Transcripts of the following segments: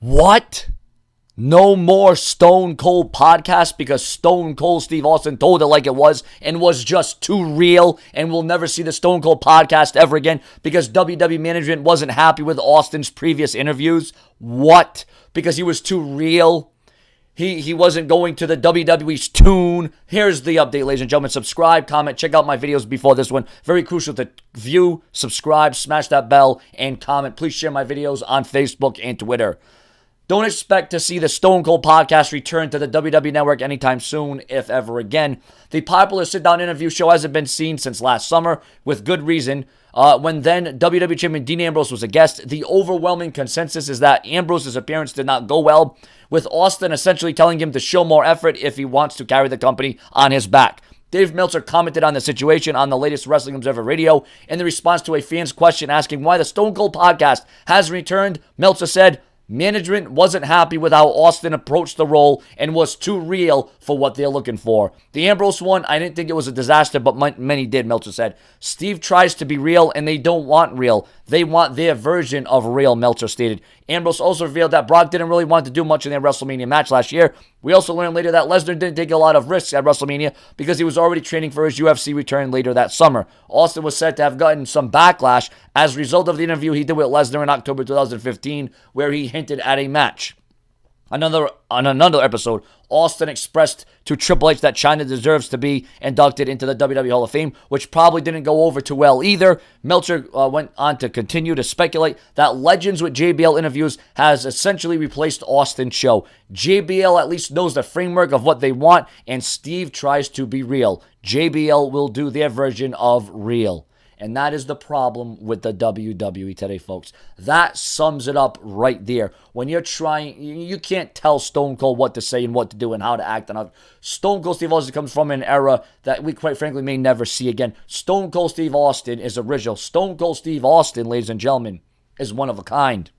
What? No more Stone Cold podcast because Stone Cold Steve Austin told it like it was and was just too real, and we'll never see the Stone Cold podcast ever again because WWE management wasn't happy with Austin's previous interviews. What? Because he was too real? He wasn't going to the WWE's tune. Here's the update, ladies and gentlemen. Subscribe, comment, check out my videos before this one. Very crucial to view, subscribe, smash that bell, and comment. Please share my videos on Facebook and Twitter. Don't expect to see the Stone Cold podcast return to the WWE Network anytime soon, if ever again. The popular sit-down interview show hasn't been seen since last summer, with good reason. When then WWE Champion Dean Ambrose was a guest, the overwhelming consensus is that Ambrose's appearance did not go well, with Austin essentially telling him to show more effort if he wants to carry the company on his back. Dave Meltzer commented on the situation on the latest Wrestling Observer Radio. In the response to a fan's question asking why the Stone Cold podcast has returned, Meltzer said, management wasn't happy with how Austin approached the role and was too real for what they're looking for. The Ambrose one, I didn't think it was a disaster, but many did, Meltzer said. Steve tries to be real, and they don't want real. They want their version of real, Meltzer stated. Ambrose also revealed that Brock didn't really want to do much in their WrestleMania match last year. We also learned later that Lesnar didn't take a lot of risks at WrestleMania because he was already training for his UFC return later that summer. Austin was said to have gotten some backlash as a result of the interview he did with Lesnar in October 2015, where he hinted at a match. On another episode, Austin expressed to Triple H that China deserves to be inducted into the WWE Hall of Fame, which probably didn't go over too well either. Meltzer went on to continue to speculate that Legends with JBL interviews has essentially replaced Austin's show. JBL at least knows the framework of what they want, and Steve tries to be real. JBL will do their version of real. And that is the problem with the WWE today, folks. That sums it up right there. When you're trying, you can't tell Stone Cold what to say and what to do and how to act. And Stone Cold Steve Austin comes from an era that we quite frankly may never see again. Stone Cold Steve Austin is original. Stone Cold Steve Austin, ladies and gentlemen, is one of a kind.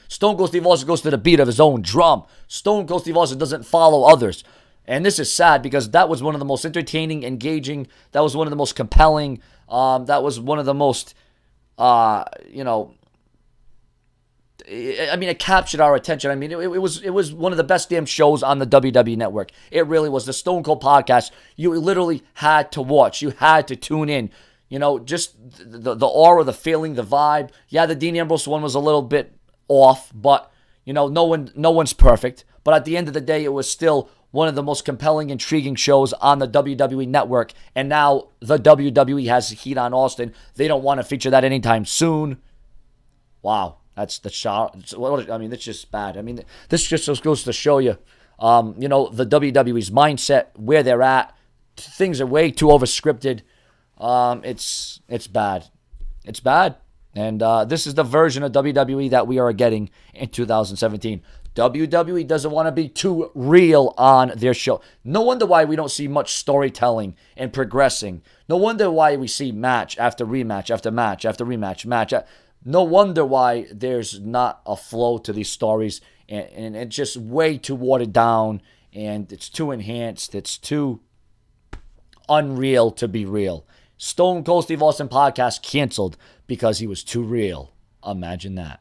Stone Cold Steve Austin goes to the beat of his own drum. Stone Cold Steve Austin doesn't follow others. And this is sad because that was one of the most entertaining, engaging, that was one of the most compelling, that was one of the most, it captured our attention. I mean, it was one of the best damn shows on the WWE Network. It really was. The Stone Cold podcast, you literally had to watch. You had to tune in. You know, just the aura, the feeling, the vibe. Yeah, the Dean Ambrose one was a little bit off, but, you know, no one's perfect. But at the end of the day, it was still one of the most compelling, intriguing shows on the WWE Network. And now the WWE has heat on Austin. They don't want to feature that anytime soon. Wow, that's the shot. I mean, it's just bad. I mean, this just goes to show you, the WWE's mindset, where they're at. Things are way too overscripted. It's bad. It's bad. And this is the version of WWE that we are getting in 2017. WWE doesn't want to be too real on their show. No wonder why we don't see much storytelling and progressing. No wonder why we see match after rematch after match after rematch match. No wonder why there's not a flow to these stories, and it's just way too watered down, and it's too enhanced. It's too unreal to be real. Stone Cold Steve Austin podcast canceled because he was too real. Imagine that.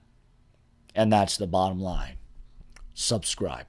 And that's the bottom line. Subscribe.